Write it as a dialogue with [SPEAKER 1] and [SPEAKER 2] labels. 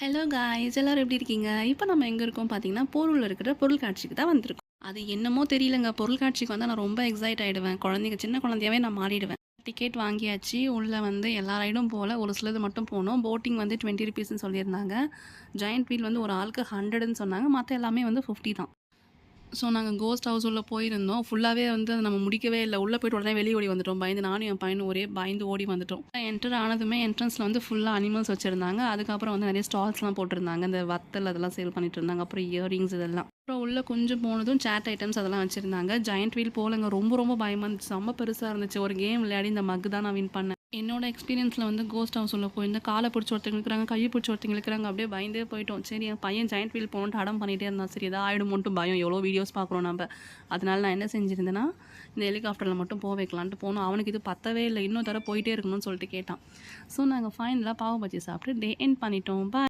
[SPEAKER 1] Hello guys எல்லாரும் எப்படி இருக்கீங்க? இப்போ நம்ம எங்கே இருக்கோம் பார்த்தீங்கன்னா, போரூரில் இருக்கிற பொருட்காட்சிக்கு தான் வந்திருக்கோம். அது என்னமோ தெரியலங்க, பொருட்காட்சிக்கு வந்தால் நான் ரொம்ப எக்ஸைட் ஆகிடுவேன். குழந்தைங்க சின்ன குழந்தையாவே நான் மாறிடுவேன். டிக்கெட் வாங்கியாச்சு. உள்ளே வந்து எல்லா ரைடும் போல் ஒரு சிலது மட்டும் போனோம். போட்டிங் வந்து 20 ருபீஸ்ன்னு சொல்லியிருந்தாங்க. ஜாயிண்ட் வீல் வந்து ஒரு ஆளுக்கு 100ன்னு சொன்னாங்க. மற்ற எல்லாமே வந்து 50 தான். ஸோ நாங்கள் கோஸ்ட் ஹவுஸ் உள்ள போயிருந்தோம். ஃபுல்லாகவே வந்து அதை நம்ம முடிக்கவே இல்லை. உள்ளே போய்ட்டு உடனே வெளியே ஓடி வந்துட்டோம். பயந்து நானும் என் பையனும் ஒரே பயந்து ஓடி வந்துட்டோம். என்டர் ஆனதுமே என்ட்ரன்ஸில் வந்து ஃபுல்லாக அனிமல்ஸ் வச்சுருந்தாங்க. அதுக்கப்புறம் வந்து நிறைய ஸ்டால்ஸ்லாம் போட்டிருந்தாங்க. இந்த வத்தல் அதெல்லாம் சேல் பண்ணிட்டு இருந்தாங்க. அப்புறம் இயரிங்ஸ் இதெல்லாம். அப்புறம் உள்ளே கொஞ்சம் போனதும் சேட் ஐட்டம்ஸ் அதெல்லாம் வச்சுருந்தாங்க. ஜாயிண்ட் வீல் போலங்க ரொம்ப ரொம்ப பயமாக இருந்துச்சு. செம்ம பெருசாக இருந்துச்சு. ஒரு கேம் விளையாடி இந்த மக்கு தான் நான் வின் பண்ணேன். என்னோட எக்ஸ்பீரியன்ஸில் வந்து கோஸ்ட் ஹவுஸ் உள்ள போயிருந்த காலை பிடிச்சி ஒருத்தங்க இருக்கிறாங்க, கையை பிடிச்சி ஒருத்தங்க இருக்கிறாங்க. அப்படியே பயந்தே போயிட்டோம். சரி என் பையன் ஜாயிண்ட் வீல் போகணுன்ட்டு அடம் பண்ணிகிட்டே இருந்தான். சரி எதாவது ஆகிடுமோன்ட்டு பயம். எவ்வளோ வீடியோஸ் பார்க்குறோம் நம்ம. அதனால நான் என்ன செஞ்சுருந்தேன்னா, இந்த ஹெலிகாப்டரில் மட்டும் போக வைக்கலான்ட்டு போனோம். அவனுக்கு இது பத்தவே இல்லை. இன்னும் தர போயிட்டே இருக்கணும்னு சொல்லிட்டு கேட்டான். ஸோ நாங்கள் ஃபைனலாக பாவு பஜ்ஜி சாப்பிட்டு டே எண்ட் பண்ணிட்டோம். பாய்.